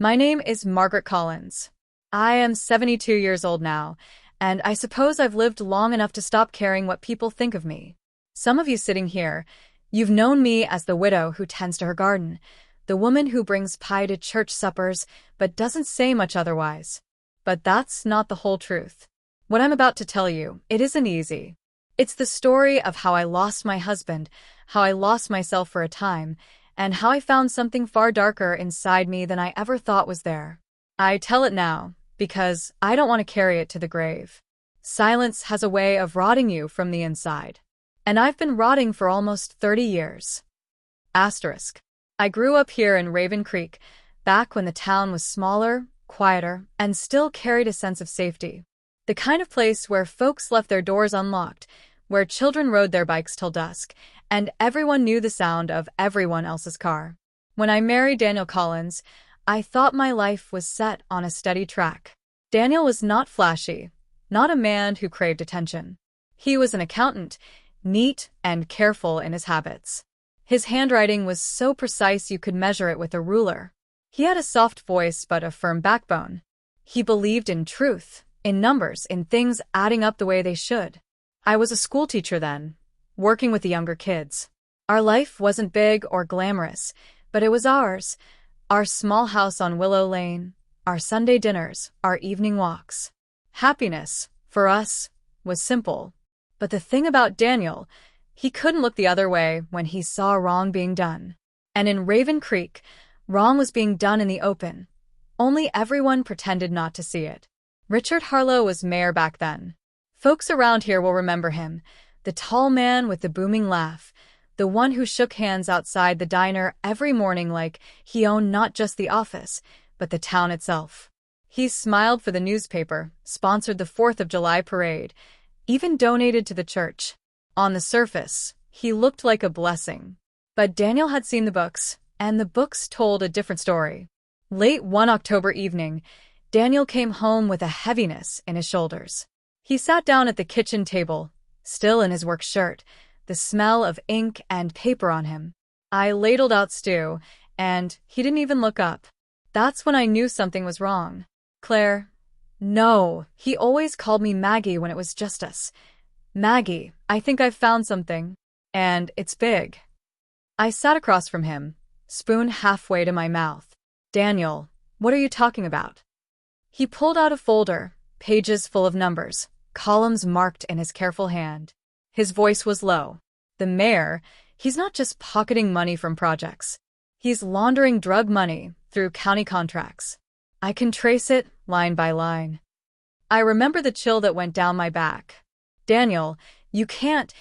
My name is Margaret Collins. I am 72 years old now, and I suppose I've lived long enough to stop caring what people think of me. Some of you sitting here, you've known me as the widow who tends to her garden, the woman who brings pie to church suppers but doesn't say much otherwise. But that's not the whole truth. What I'm about to tell you, it isn't easy. It's the story of how I lost my husband, how I lost myself for a time, and how I found something far darker inside me than I ever thought was there. I tell it now, because I don't want to carry it to the grave. Silence has a way of rotting you from the inside. And I've been rotting for almost 30 years. Asterisk. I grew up here in Raven Creek, back when the town was smaller, quieter, and still carried a sense of safety. The kind of place where folks left their doors unlocked, where children rode their bikes till dusk, and everyone knew the sound of everyone else's car. When I married Daniel Collins, I thought my life was set on a steady track. Daniel was not flashy, not a man who craved attention. He was an accountant, neat and careful in his habits. His handwriting was so precise you could measure it with a ruler. He had a soft voice but a firm backbone. He believed in truth, in numbers, in things adding up the way they should. I was a schoolteacher then, working with the younger kids. Our life wasn't big or glamorous, but it was ours. Our small house on Willow Lane, our Sunday dinners, our evening walks. Happiness, for us, was simple. But the thing about Daniel, he couldn't look the other way when he saw wrong being done. And in Raven Creek, wrong was being done in the open. Only everyone pretended not to see it. Richard Harlow was mayor back then. Folks around here will remember him, the tall man with the booming laugh, the one who shook hands outside the diner every morning like he owned not just the office, but the town itself. He smiled for the newspaper, sponsored the 4th of July parade, even donated to the church. On the surface, he looked like a blessing. But Daniel had seen the books, and the books told a different story. Late one October evening, Daniel came home with a heaviness in his shoulders. He sat down at the kitchen table, still in his work shirt, the smell of ink and paper on him. I ladled out stew, and he didn't even look up. That's when I knew something was wrong. Claire. No, he always called me Maggie when it was just us. Maggie, I think I've found something. And it's big. I sat across from him, spoon halfway to my mouth. Daniel, what are you talking about? He pulled out a folder, pages full of numbers, columns marked in his careful hand. His voice was low. The mayor, he's not just pocketing money from projects. He's laundering drug money through county contracts. I can trace it line by line. I remember the chill that went down my back. Daniel, you can't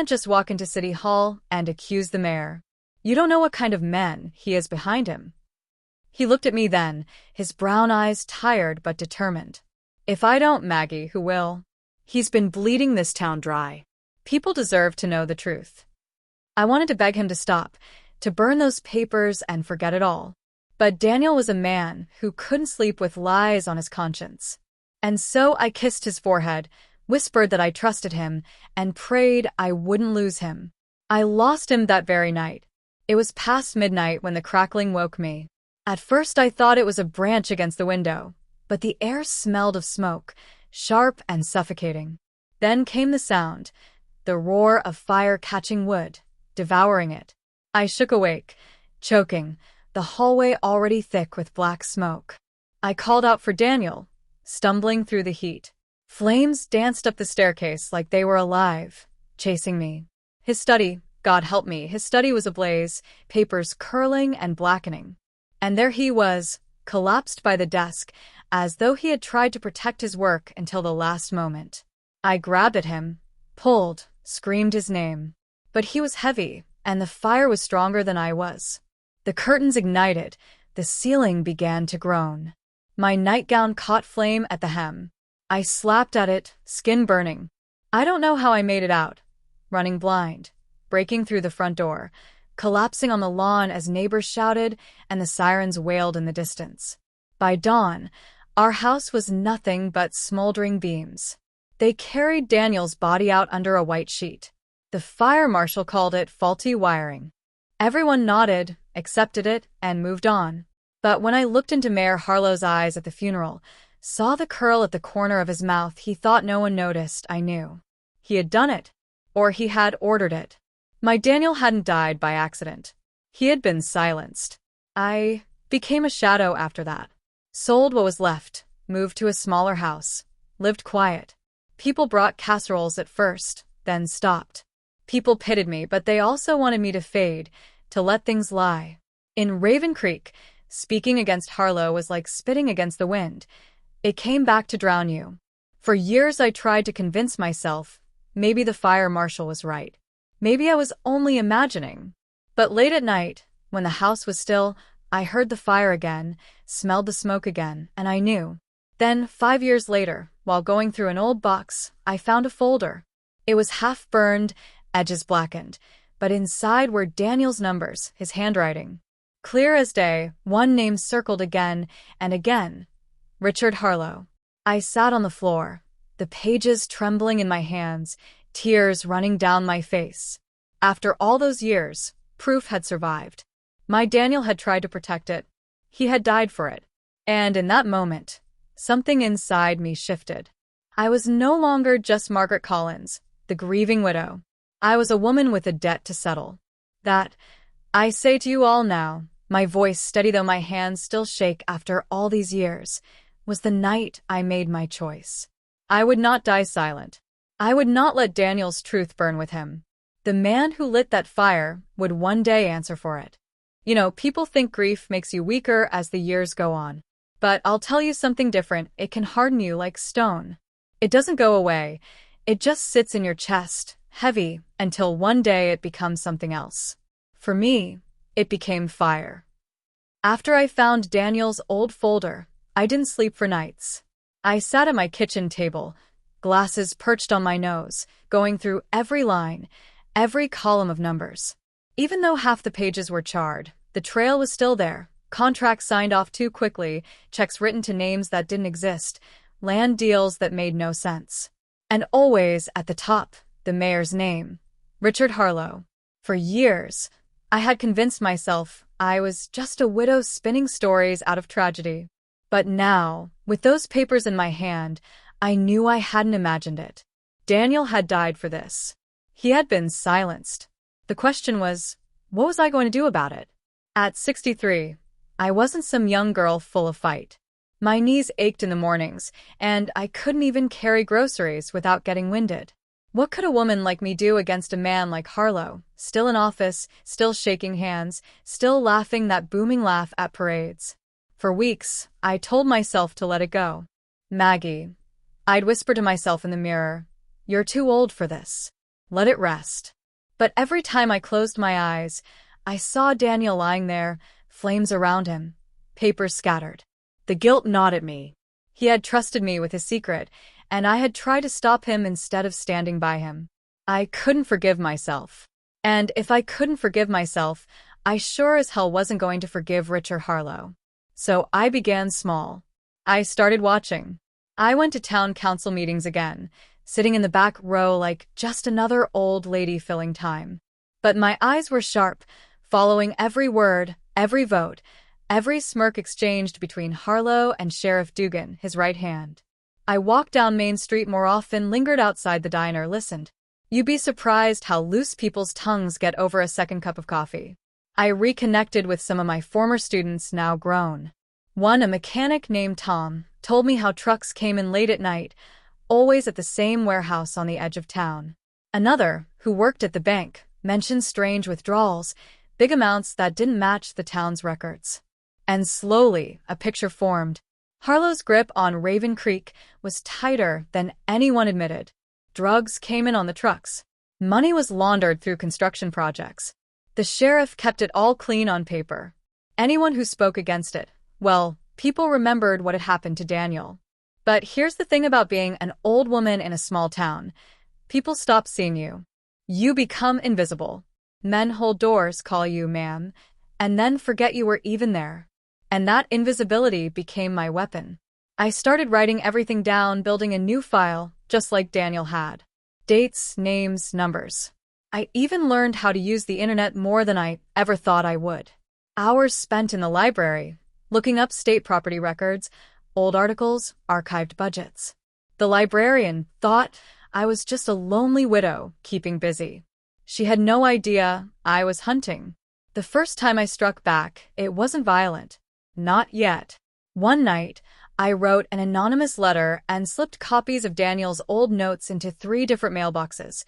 just walk into City Hall and accuse the mayor. You don't know what kind of men he has behind him. He looked at me then, his brown eyes tired but determined. If I don't, Maggie, who will? He's been bleeding this town dry. People deserve to know the truth. I wanted to beg him to stop, to burn those papers and forget it all. But Daniel was a man who couldn't sleep with lies on his conscience. And so I kissed his forehead, whispered that I trusted him, and prayed I wouldn't lose him. I lost him that very night. It was past midnight when the crackling woke me. At first I thought it was a branch against the window, but the air smelled of smoke, sharp and suffocating. Then came the sound, the roar of fire catching wood, devouring it. I shook awake, choking, the hallway already thick with black smoke. I called out for Daniel, stumbling through the heat. Flames danced up the staircase like they were alive, chasing me. His study, God help me, his study was ablaze, papers curling and blackening. And there he was, collapsed by the desk, as though he had tried to protect his work until the last moment. I grabbed at him, pulled, screamed his name. But he was heavy, and the fire was stronger than I was. The curtains ignited, the ceiling began to groan. My nightgown caught flame at the hem. I slapped at it, skin burning. I don't know how I made it out. Running blind, breaking through the front door, collapsing on the lawn as neighbors shouted and the sirens wailed in the distance. By dawn, our house was nothing but smoldering beams. They carried Daniel's body out under a white sheet. The fire marshal called it faulty wiring. Everyone nodded, accepted it, and moved on. But when I looked into Mayor Harlow's eyes at the funeral, saw the curl at the corner of his mouth, he thought no one noticed, I knew. He had done it. Or he had ordered it. My Daniel hadn't died by accident. He had been silenced. I became a shadow after that. Sold what was left, moved to a smaller house, lived quiet. People brought casseroles at first, then stopped. People pitied me, but they also wanted me to fade, to let things lie. In Raven Creek, speaking against Harlow was like spitting against the wind. It came back to drown you. For years I tried to convince myself, maybe the fire marshal was right. Maybe I was only imagining. But late at night, when the house was still, I heard the fire again, smelled the smoke again, and I knew. Then, 5 years later, while going through an old box, I found a folder. It was half-burned, edges blackened, but inside were Daniel's numbers, his handwriting. Clear as day, one name circled again and again. Richard Harlow. I sat on the floor, the pages trembling in my hands, tears running down my face. After all those years, proof had survived. My Daniel had tried to protect it. He had died for it. And in that moment, something inside me shifted. I was no longer just Margaret Collins, the grieving widow. I was a woman with a debt to settle. That, I say to you all now, my voice steady though my hands still shake after all these years, was the night I made my choice. I would not die silent. I would not let Daniel's truth burn with him. The man who lit that fire would one day answer for it. You know, people think grief makes you weaker as the years go on. But I'll tell you something different, it can harden you like stone. It doesn't go away, it just sits in your chest, heavy, until one day it becomes something else. For me, it became fire. After I found Daniel's old folder, I didn't sleep for nights. I sat at my kitchen table, glasses perched on my nose, going through every line, every column of numbers. Even though half the pages were charred, the trail was still there. Contracts signed off too quickly, checks written to names that didn't exist, land deals that made no sense. And always, at the top, the mayor's name, Richard Harlow. For years, I had convinced myself I was just a widow spinning stories out of tragedy. But now, with those papers in my hand, I knew I hadn't imagined it. Daniel had died for this. He had been silenced. The question was, what was I going to do about it? At 63, I wasn't some young girl full of fight. My knees ached in the mornings, and I couldn't even carry groceries without getting winded. What could a woman like me do against a man like Harlow, still in office, still shaking hands, still laughing that booming laugh at parades? For weeks, I told myself to let it go. Maggie, I'd whisper to myself in the mirror, you're too old for this. Let it rest. But every time I closed my eyes, I saw Daniel lying there, flames around him, papers scattered. The guilt gnawed at me. He had trusted me with his secret, and I had tried to stop him instead of standing by him. I couldn't forgive myself. And if I couldn't forgive myself, I sure as hell wasn't going to forgive Richard Harlow. So I began small. I started watching. I went to town council meetings again, sitting in the back row like just another old lady filling time. But my eyes were sharp, following every word, every vote, every smirk exchanged between Harlow and Sheriff Dugan, his right hand. I walked down Main Street more often, lingered outside the diner, listened. You'd be surprised how loose people's tongues get over a second cup of coffee. I reconnected with some of my former students, now grown. One, a mechanic named Tom, told me how trucks came in late at night, always at the same warehouse on the edge of town. Another, who worked at the bank, mentioned strange withdrawals, big amounts that didn't match the town's records. And slowly, a picture formed. Harlow's grip on Raven Creek was tighter than anyone admitted. Drugs came in on the trucks. Money was laundered through construction projects. The sheriff kept it all clean on paper. Anyone who spoke against it, well, people remembered what had happened to Daniel. But here's the thing about being an old woman in a small town. People stop seeing you. You become invisible. Men hold doors, call you ma'am, and then forget you were even there. And that invisibility became my weapon. I started writing everything down, building a new file, just like Daniel had. Dates, names, numbers. I even learned how to use the internet more than I ever thought I would. Hours spent in the library, looking up state property records, old articles, archived budgets. The librarian thought I was just a lonely widow keeping busy. She had no idea I was hunting. The first time I struck back, it wasn't violent. Not yet. One night, I wrote an anonymous letter and slipped copies of Daniel's old notes into 3 different mailboxes.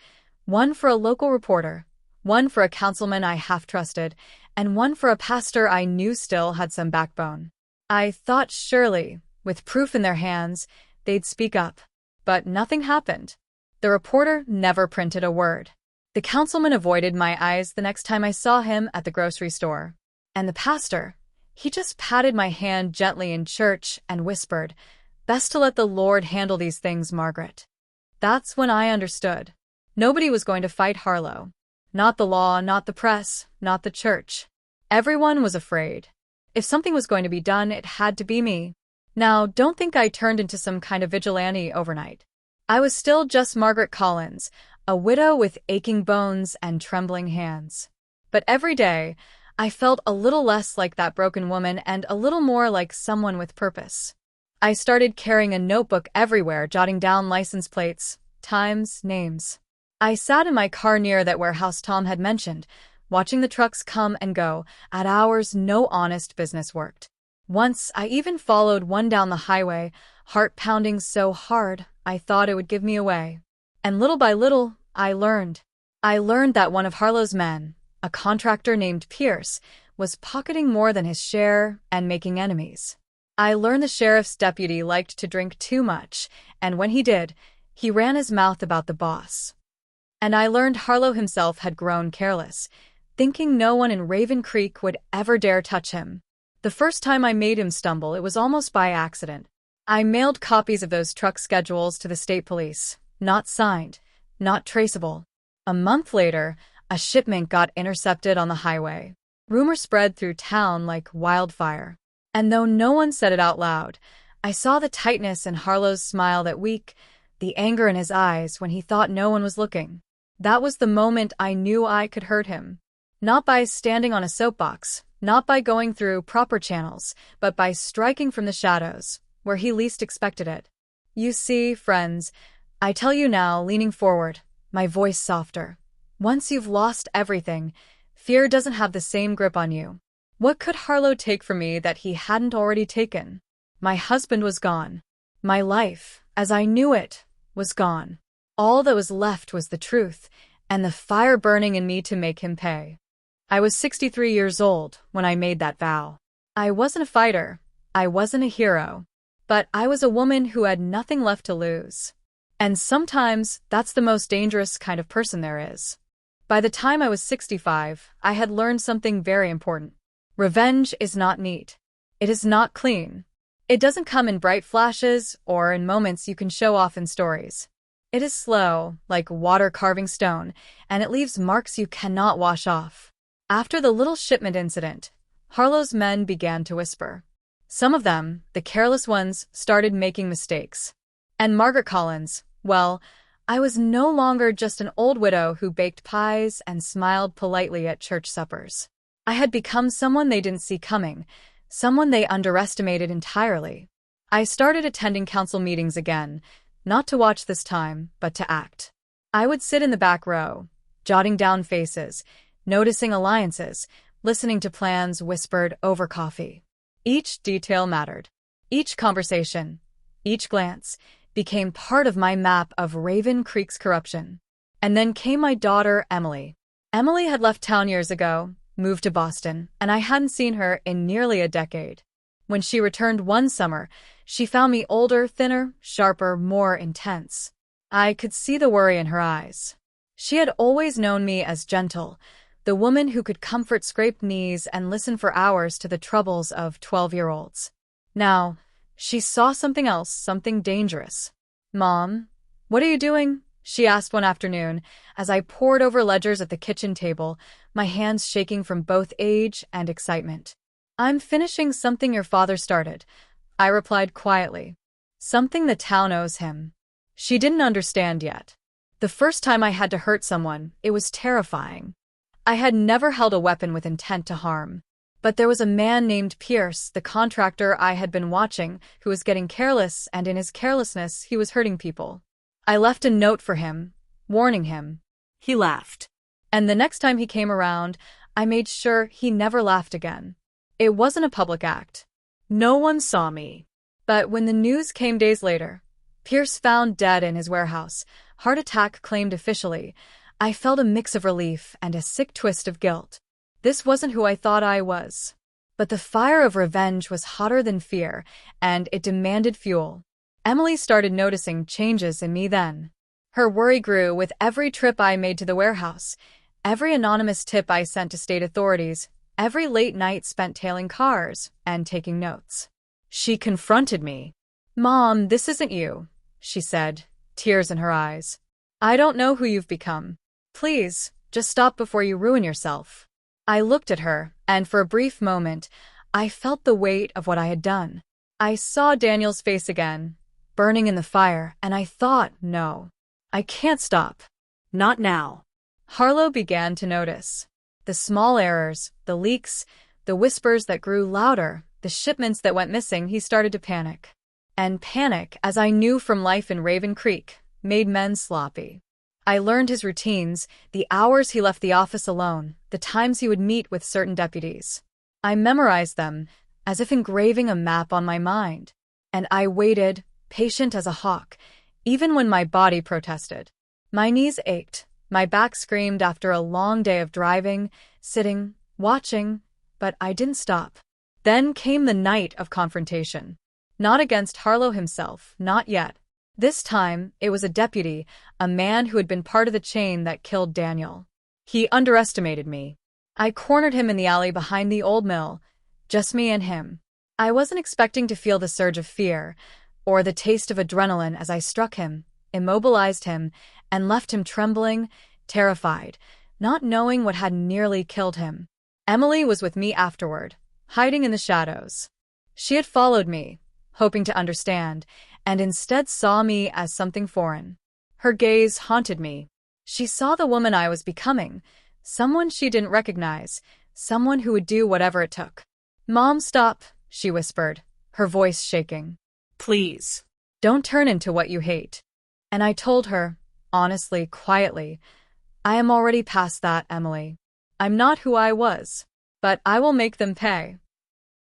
One for a local reporter, one for a councilman I half-trusted, and one for a pastor I knew still had some backbone. I thought surely, with proof in their hands, they'd speak up. But nothing happened. The reporter never printed a word. The councilman avoided my eyes the next time I saw him at the grocery store. And the pastor, he just patted my hand gently in church and whispered, "Best to let the Lord handle these things, Margaret." That's when I understood. Nobody was going to fight Harlow. Not the law, not the press, not the church. Everyone was afraid. If something was going to be done, it had to be me. Now, don't think I turned into some kind of vigilante overnight. I was still just Margaret Collins, a widow with aching bones and trembling hands. But every day, I felt a little less like that broken woman and a little more like someone with purpose. I started carrying a notebook everywhere, jotting down license plates, times, names. I sat in my car near that warehouse Tom had mentioned, watching the trucks come and go at hours no honest business worked. Once, I even followed one down the highway, heart pounding so hard I thought it would give me away. And little by little, I learned. That one of Harlow's men, a contractor named Pierce, was pocketing more than his share and making enemies. I learned the sheriff's deputy liked to drink too much, and when he did, he ran his mouth about the boss. And I learned Harlow himself had grown careless, thinking no one in Raven Creek would ever dare touch him. The first time I made him stumble, it was almost by accident. I mailed copies of those truck schedules to the state police, not signed, not traceable. A month later, a shipment got intercepted on the highway. Rumor spread through town like wildfire. And though no one said it out loud, I saw the tightness in Harlow's smile that week, the anger in his eyes when he thought no one was looking. That was the moment I knew I could hurt him. Not by standing on a soapbox, not by going through proper channels, but by striking from the shadows, where he least expected it. You see, friends, I tell you now, leaning forward, my voice softer. Once you've lost everything, fear doesn't have the same grip on you. What could Harlow take from me that he hadn't already taken? My husband was gone. My life, as I knew it, was gone. All that was left was the truth, and the fire burning in me to make him pay. I was 63 years old when I made that vow. I wasn't a fighter. I wasn't a hero. But I was a woman who had nothing left to lose. And sometimes that's the most dangerous kind of person there is. By the time I was 65, I had learned something very important. Revenge is not neat. It is not clean. It doesn't come in bright flashes or in moments you can show off in stories. It is slow, like water carving stone, and it leaves marks you cannot wash off. After the little shipment incident, Harlow's men began to whisper. Some of them, the careless ones, started making mistakes. And Margaret Collins, well, I was no longer just an old widow who baked pies and smiled politely at church suppers. I had become someone they didn't see coming, someone they underestimated entirely. I started attending council meetings again, not to watch this time, but to act. I would sit in the back row, jotting down faces, noticing alliances, listening to plans whispered over coffee. Each detail mattered. Each conversation, each glance, became part of my map of Raven Creek's corruption. And then came my daughter, Emily. Emily had left town years ago, moved to Boston, and I hadn't seen her in nearly a decade. When she returned one summer, she found me older, thinner, sharper, more intense. I could see the worry in her eyes. She had always known me as gentle, the woman who could comfort scraped knees and listen for hours to the troubles of 12-year-olds. Now, she saw something else, something dangerous. "Mom, what are you doing?" she asked one afternoon, as I pored over ledgers at the kitchen table, my hands shaking from both age and excitement. "I'm finishing something your father started," I replied quietly. "Something the town owes him." She didn't understand yet. The first time I had to hurt someone, it was terrifying. I had never held a weapon with intent to harm. But there was a man named Pierce, the contractor I had been watching, who was getting careless, and in his carelessness, he was hurting people. I left a note for him, warning him. He laughed. And the next time he came around, I made sure he never laughed again. It wasn't a public act. No one saw me. But when the news came days later, Pierce found dead in his warehouse, heart attack claimed officially, I felt a mix of relief and a sick twist of guilt. This wasn't who I thought I was. But the fire of revenge was hotter than fear, and it demanded fuel. Emily started noticing changes in me then. Her worry grew with every trip I made to the warehouse, every anonymous tip I sent to state authorities, every late night spent tailing cars and taking notes. She confronted me. "Mom, this isn't you," she said, tears in her eyes. "I don't know who you've become. Please, just stop before you ruin yourself." I looked at her, and for a brief moment, I felt the weight of what I had done. I saw Daniel's face again, burning in the fire, and I thought, no, I can't stop. Not now. Harlow began to notice. The small errors, the leaks, the whispers that grew louder, the shipments that went missing, he started to panic. And panic, as I knew from life in Raven Creek, made men sloppy. I learned his routines, the hours he left the office alone, the times he would meet with certain deputies. I memorized them, as if engraving a map on my mind. And I waited, patient as a hawk, even when my body protested. My knees ached, my back screamed after a long day of driving, sitting, watching, but I didn't stop. Then came the night of confrontation. Not against Harlow himself, not yet. This time, it was a deputy, a man who had been part of the chain that killed Daniel. He underestimated me. I cornered him in the alley behind the old mill, just me and him. I wasn't expecting to feel the surge of fear, or the taste of adrenaline as I struck him, immobilized him, and left him trembling, terrified, not knowing what had nearly killed him. Emily was with me afterward, hiding in the shadows. She had followed me, hoping to understand, and instead saw me as something foreign. Her gaze haunted me. She saw the woman I was becoming, someone she didn't recognize, someone who would do whatever it took. "Mom, stop," she whispered, her voice shaking. "Please, don't turn into what you hate." And I told her, honestly, quietly, "I am already past that, Emily. I'm not who I was, but I will make them pay."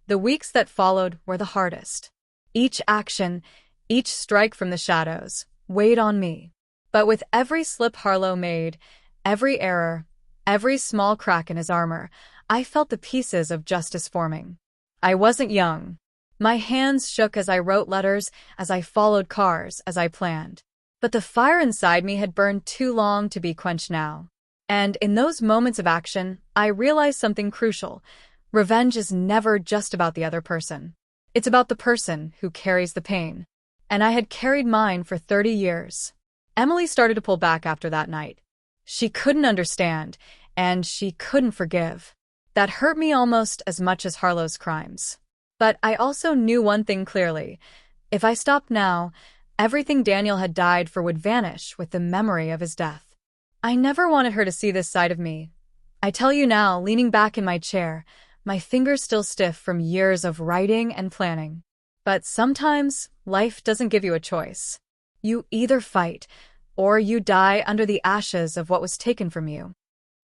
The weeks that followed were the hardest. Each action, each strike from the shadows, weighed on me. But with every slip Harlow made, every error, every small crack in his armor, I felt the pieces of justice forming. I wasn't young. My hands shook as I wrote letters, as I followed cars, as I planned. But the fire inside me had burned too long to be quenched now. And in those moments of action, I realized something crucial. Revenge is never just about the other person. It's about the person who carries the pain. And I had carried mine for 30 years. Emily started to pull back after that night. She couldn't understand, and she couldn't forgive. That hurt me almost as much as Harlow's crimes. But I also knew one thing clearly. If I stopped now, everything Daniel had died for would vanish with the memory of his death. I never wanted her to see this side of me. I tell you now, leaning back in my chair, my fingers still stiff from years of writing and planning. But sometimes, life doesn't give you a choice. You either fight, or you die under the ashes of what was taken from you.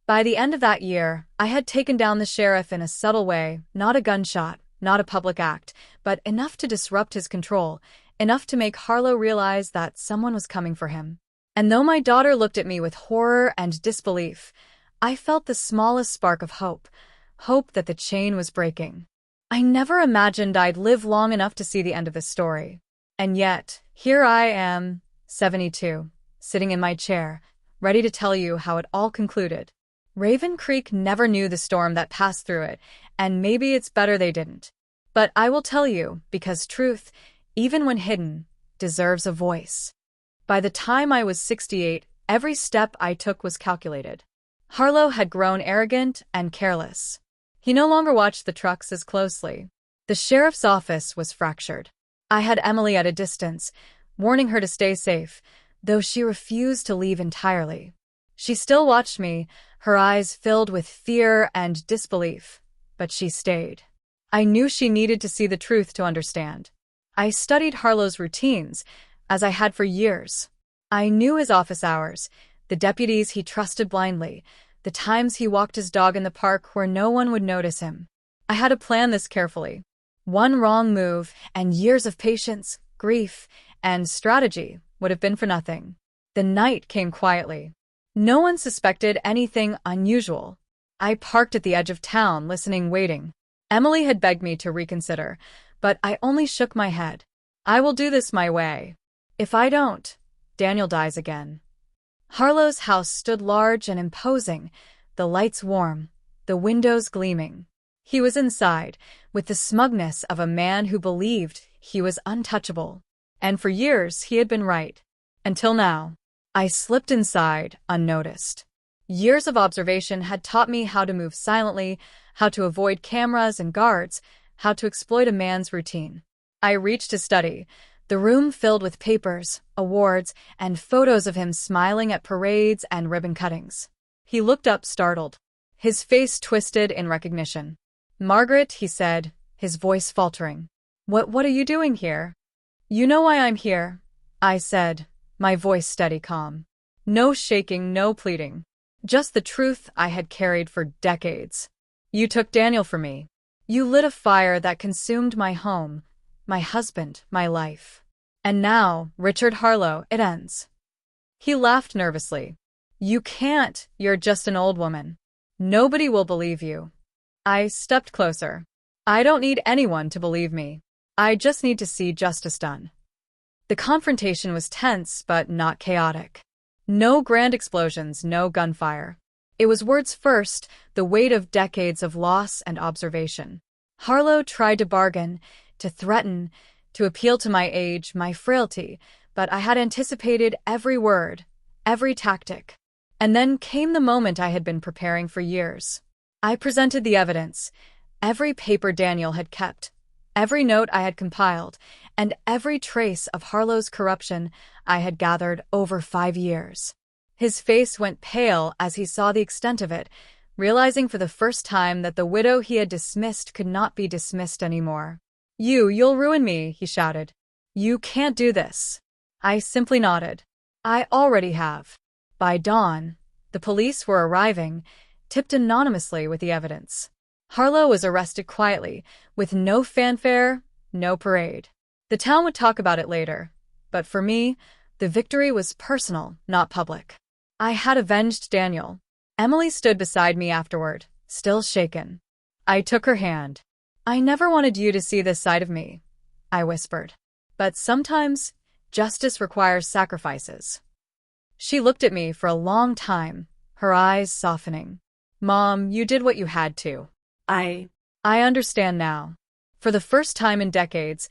By the end of that year, I had taken down the sheriff in a subtle way, not a gunshot, not a public act, but enough to disrupt his control, enough to make Harlow realize that someone was coming for him. And though my daughter looked at me with horror and disbelief, I felt the smallest spark of hope, hope that the chain was breaking. I never imagined I'd live long enough to see the end of this story. And yet, here I am, 72, sitting in my chair, ready to tell you how it all concluded. Raven Creek never knew the storm that passed through it, and maybe it's better they didn't. But I will tell you, because truth, even when hidden, deserves a voice. By the time I was 68, every step I took was calculated. Harlow had grown arrogant and careless. He no longer watched the trucks as closely. The sheriff's office was fractured. I had Emily at a distance, warning her to stay safe, though she refused to leave entirely. She still watched me, her eyes filled with fear and disbelief. but she stayed. I knew she needed to see the truth to understand. I studied Harlow's routines, as I had for years. I knew his office hours, the deputies he trusted blindly, the times he walked his dog in the park where no one would notice him. I had to plan this carefully. One wrong move, and years of patience, grief, and strategy would have been for nothing. The night came quietly. No one suspected anything unusual. I parked at the edge of town, listening, waiting. Emily had begged me to reconsider, but I only shook my head. I will do this my way. If I don't, Daniel dies again. Harlow's house stood large and imposing, the lights warm, the windows gleaming. He was inside, with the smugness of a man who believed he was untouchable. And for years he had been right. Until now. I slipped inside, unnoticed. Years of observation had taught me how to move silently, how to avoid cameras and guards, how to exploit a man's routine. I reached his study, the room filled with papers, awards, and photos of him smiling at parades and ribbon cuttings. He looked up, startled. His face twisted in recognition. "Margaret," he said, his voice faltering. What are you doing here?" "You know why I'm here," I said, my voice steady, calm. No shaking, no pleading. Just the truth I had carried for decades. "You took Daniel from me. You lit a fire that consumed my home, my husband, my life. And now, Richard Harlow, it ends." He laughed nervously. "You can't, you're just an old woman. Nobody will believe you." I stepped closer. "I don't need anyone to believe me. I just need to see justice done." The confrontation was tense but not chaotic. No grand explosions, no gunfire. It was words first, the weight of decades of loss and observation. Harlow tried to bargain, to threaten, to appeal to my age, my frailty, but I had anticipated every word, every tactic. And then came the moment I had been preparing for years. I presented the evidence, every paper Daniel had kept, every note I had compiled, and every trace of Harlow's corruption I had gathered over 5 years. His face went pale as he saw the extent of it, realizing for the first time that the widow he had dismissed could not be dismissed anymore. You'll ruin me," he shouted. "You can't do this." I simply nodded. "I already have." By dawn, the police were arriving, tipped anonymously with the evidence. Harlow was arrested quietly, with no fanfare, no parade. The town would talk about it later, but for me, the victory was personal, not public. I had avenged Daniel. Emily stood beside me afterward, still shaken. I took her hand. "I never wanted you to see this side of me," I whispered. "But sometimes, justice requires sacrifices." She looked at me for a long time, her eyes softening. "Mom, you did what you had to." I understand now. For the first time in decades,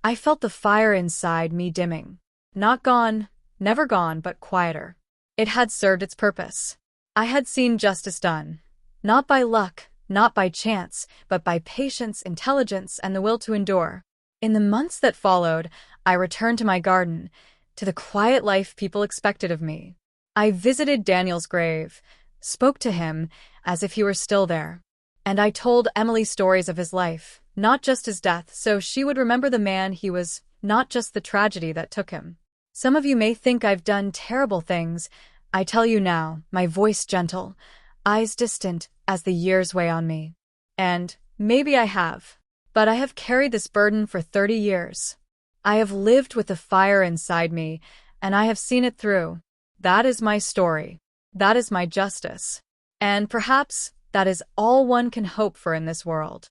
I felt the fire inside me dimming. Not gone, never gone, but quieter. It had served its purpose. I had seen justice done. Not by luck, not by chance, but by patience, intelligence, and the will to endure. In the months that followed, I returned to my garden, to the quiet life people expected of me. I visited Daniel's grave, spoke to him as if he were still there. And I told Emily stories of his life, not just his death, so she would remember the man he was, not just the tragedy that took him. Some of you may think I've done terrible things. I tell you now, my voice gentle, eyes distant as the years weigh on me. And maybe I have. But I have carried this burden for 30 years. I have lived with the fire inside me, and I have seen it through. That is my story. That is my justice. And perhaps that is all one can hope for in this world.